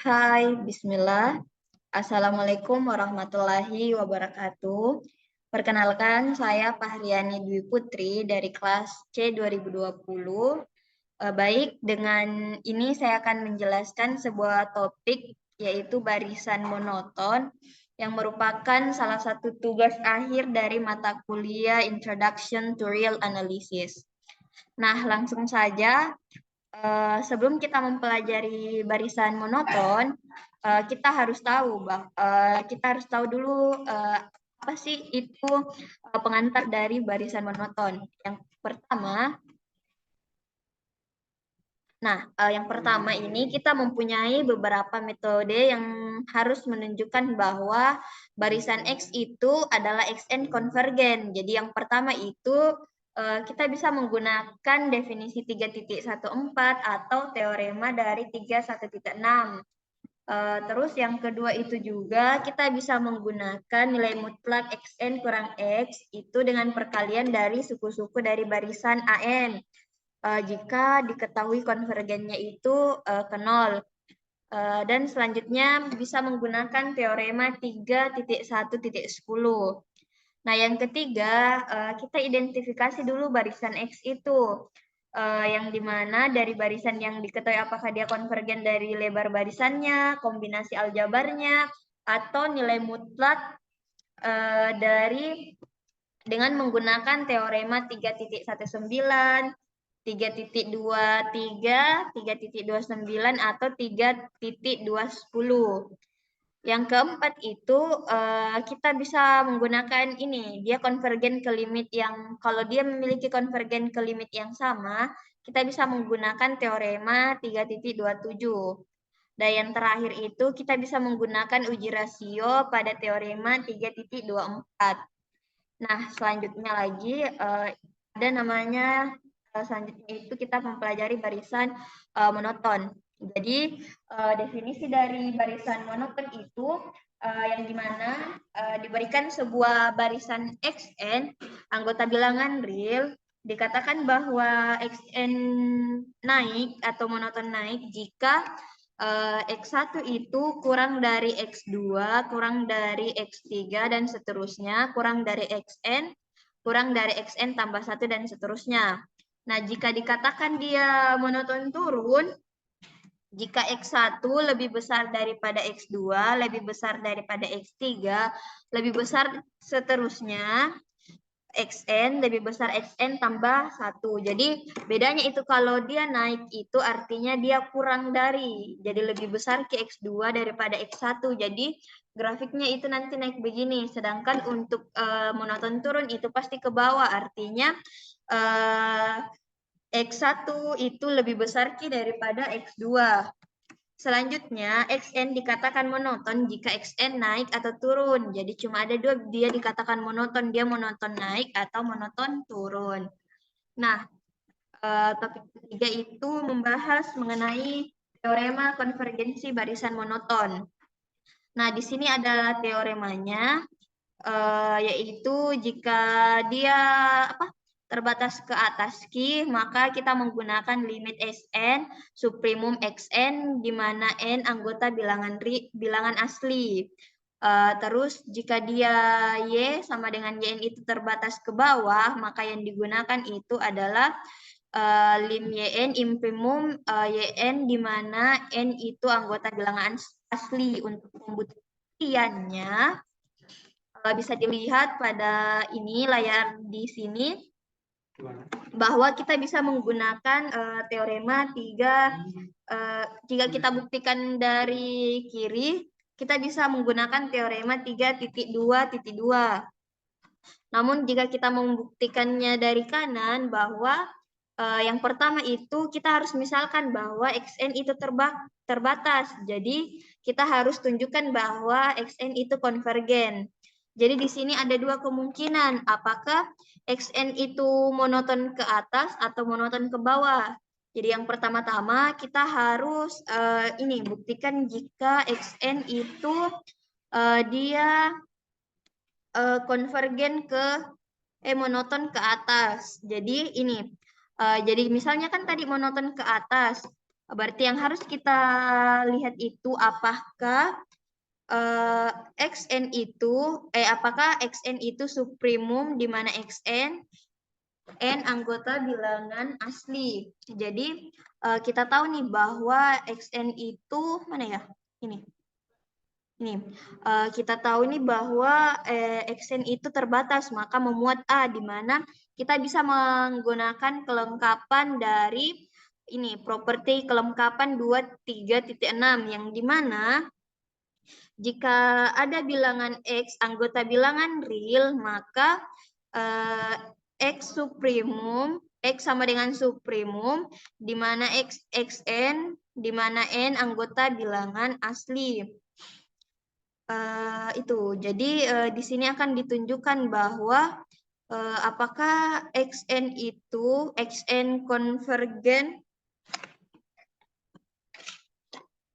Hai, Bismillah. Assalamualaikum warahmatullahi wabarakatuh. Perkenalkan, saya Fahriani Dwi Putri dari kelas C 2020. Baik, dengan ini saya akan menjelaskan sebuah topik yaitu barisan monoton yang merupakan salah satu tugas akhir dari mata kuliah Introduction to Real Analysis. Nah, langsung saja. Sebelum kita mempelajari barisan monoton, kita harus tahu dulu apa sih itu pengantar dari barisan monoton. Yang pertama ini kita mempunyai beberapa metode yang harus menunjukkan bahwa barisan X itu adalah Xn konvergen. Jadi yang pertama itu kita bisa menggunakan definisi 3.14 atau teorema dari 3.1.6. Terus yang kedua itu juga kita bisa menggunakan nilai mutlak Xn kurang X itu dengan perkalian dari suku-suku dari barisan AN. Jika diketahui konvergennya itu ke 0. Dan selanjutnya bisa menggunakan teorema 3.1.10. Nah, yang ketiga, kita identifikasi dulu barisan X itu. Yang dimana dari barisan yang diketahui apakah dia konvergen dari lebar barisannya, kombinasi aljabarnya, atau nilai mutlak dengan menggunakan teorema 3.19, 3.23, 3.29, atau 3.210. Yang keempat itu kita bisa menggunakan ini, dia konvergen ke limit yang, kalau dia memiliki konvergen ke limit yang sama, kita bisa menggunakan teorema 3.27. Dan yang terakhir itu kita bisa menggunakan uji rasio pada teorema 3.24. Nah, selanjutnya lagi ada namanya selanjutnya itu kita mempelajari barisan monoton. Jadi definisi dari barisan monoton itu yang dimana diberikan sebuah barisan Xn anggota bilangan real, dikatakan bahwa Xn naik atau monoton naik jika X1 itu kurang dari X2, kurang dari X3, dan seterusnya, kurang dari Xn, kurang dari Xn tambah 1, dan seterusnya. Nah, jika dikatakan dia monoton turun, jika X1 lebih besar daripada X2, lebih besar daripada X3, lebih besar seterusnya, Xn lebih besar Xn tambah 1. Jadi bedanya itu kalau dia naik itu artinya dia kurang dari. Jadi lebih besar ke X2 daripada X1. Jadi grafiknya itu nanti naik begini. Sedangkan untuk monoton turun itu pasti ke bawah. Artinya X1 itu lebih besar daripada X2. Selanjutnya, Xn dikatakan monoton jika Xn naik atau turun. Jadi cuma ada dua, dia dikatakan monoton, dia monoton naik atau monoton turun. Nah, topik ketiga itu membahas mengenai teorema konvergensi barisan monoton. Nah, di sini ada teoremanya, yaitu jika dia terbatas ke atas Q, maka kita menggunakan limit Sn suprimum Xn di mana n anggota bilangan asli. Terus jika dia Y sama dengan Yn itu terbatas ke bawah, maka yang digunakan itu adalah lim Yn imprimum Yn di mana n itu anggota bilangan asli. Untuk pembuktiannya bisa dilihat pada ini layar di sini bahwa kita bisa menggunakan teorema jika kita buktikan dari kiri, kita bisa menggunakan teorema 3.2.2. Namun jika kita membuktikannya dari kanan bahwa yang pertama itu kita harus misalkan bahwa Xn itu terbatas. Jadi kita harus tunjukkan bahwa Xn itu konvergen. Jadi di sini ada dua kemungkinan, apakah Xn itu monoton ke atas atau monoton ke bawah. Jadi yang pertama-tama kita harus buktikan jika Xn itu dia konvergen ke monoton ke atas. Jadi ini, jadi misalnya kan tadi monoton ke atas. Berarti yang harus kita lihat itu apakah xn itu apakah xn itu supremum di mana xn n anggota bilangan asli. Jadi kita tahu nih bahwa xn itu mana ya? Ini. Ini kita tahu nih bahwa xn itu terbatas, maka memuat A, di mana kita bisa menggunakan kelengkapan dari ini properti kelengkapan 23.6 yang dimana jika ada bilangan X anggota bilangan real, maka X supremum, X sama dengan supremum, di mana Xn, di mana N anggota bilangan asli. Itu, jadi di sini akan ditunjukkan bahwa apakah Xn itu, Xn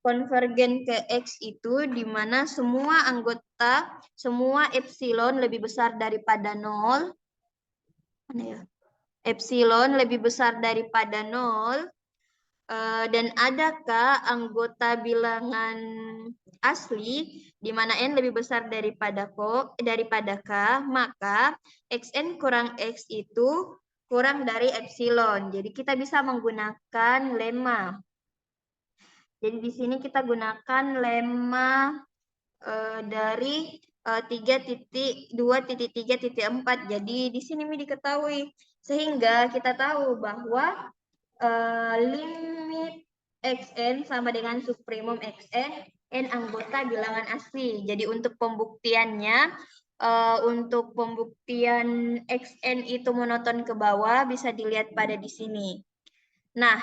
konvergen ke X itu di mana semua anggota, semua epsilon lebih besar daripada 0. Mana ya? Epsilon lebih besar daripada 0. Dan adakah anggota bilangan asli di mana N lebih besar daripada K, maka Xn kurang X itu kurang dari epsilon. Jadi kita bisa menggunakan lemma. Jadi di sini kita gunakan lemma dari 3.2.3.4. Jadi di sini diketahui sehingga kita tahu bahwa limit xn sama dengan supremum xn n anggota bilangan asli. Jadi untuk pembuktiannya untuk pembuktian xn itu monoton ke bawah bisa dilihat pada di sini. Nah,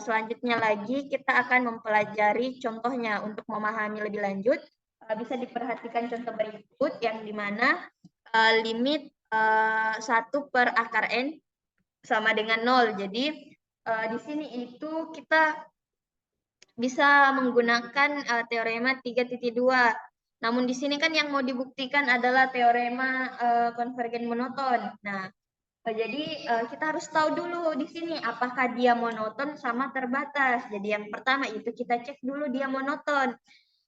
selanjutnya lagi kita akan mempelajari contohnya untuk memahami lebih lanjut. Bisa diperhatikan contoh berikut yang dimana limit 1 per akar N sama dengan 0. Jadi di sini itu kita bisa menggunakan teorema 3.2. Namun di sini kan yang mau dibuktikan adalah teorema konvergen monoton. Nah, jadi kita harus tahu dulu di sini apakah dia monoton sama terbatas. Jadi yang pertama itu kita cek dulu dia monoton.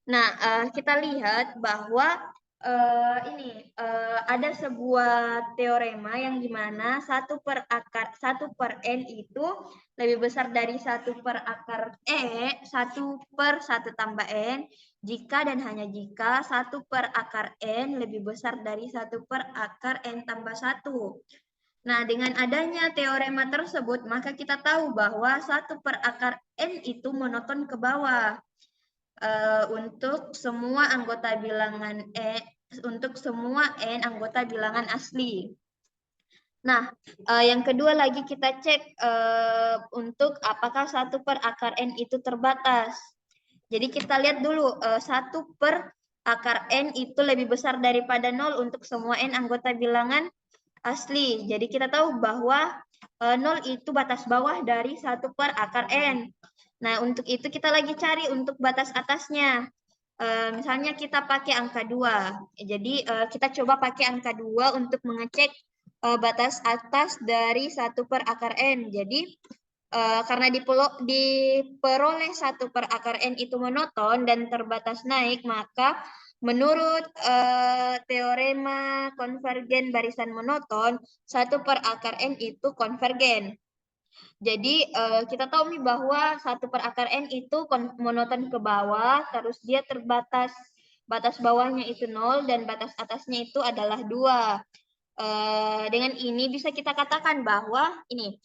Nah, kita lihat bahwa ada sebuah teorema yang dimana 1 per n itu lebih besar dari 1 per akar 1 per 1 tambah n jika dan hanya jika 1 per akar n lebih besar dari 1 per akar n tambah 1. Nah, dengan adanya teorema tersebut, maka kita tahu bahwa 1 per akar n itu monoton ke bawah. Untuk semua anggota bilangan untuk semua n anggota bilangan asli. Nah, yang kedua lagi kita cek untuk apakah 1 per akar n itu terbatas. Jadi kita lihat dulu 1 per akar n itu lebih besar daripada 0 untuk semua n anggota bilangan asli. Jadi kita tahu bahwa 0 itu batas bawah dari 1 per akar n. Nah, untuk itu kita lagi cari untuk batas atasnya. Misalnya kita pakai angka 2. Jadi kita coba pakai angka 2 untuk mengecek batas atas dari 1 per akar n. Jadi karena diperoleh 1 per akar n itu monoton dan terbatas naik, maka menurut teorema konvergen barisan monoton, 1 per akar n itu konvergen. Jadi kita tahu nih bahwa 1 per akar n itu monoton ke bawah, terus dia terbatas. Batas bawahnya itu 0 dan batas atasnya itu adalah 2. Dengan ini bisa kita katakan bahwa ini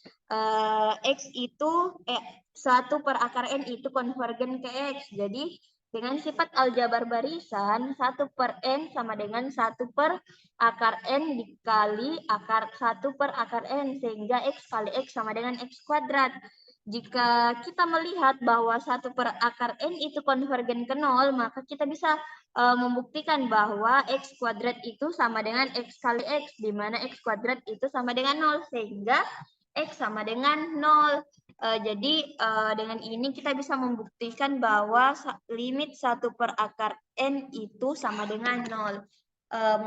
X itu 1 per akar n itu konvergen ke X. Jadi dengan sifat aljabar barisan 1 per n sama dengan 1 per akar n dikali 1 per akar n sehingga X kali X sama dengan X kuadrat. Jika kita melihat bahwa 1 per akar n itu konvergen ke 0, maka kita bisa membuktikan bahwa X kuadrat itu sama dengan X kali X, di mana X kuadrat itu sama dengan 0, sehingga X sama dengan 0. Jadi dengan ini kita bisa membuktikan bahwa limit 1 per akar N itu sama dengan 0.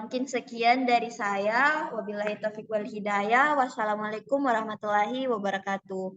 Mungkin sekian dari saya. Wabillahi taufiq wal hidayah. Wassalamualaikum warahmatullahi wabarakatuh.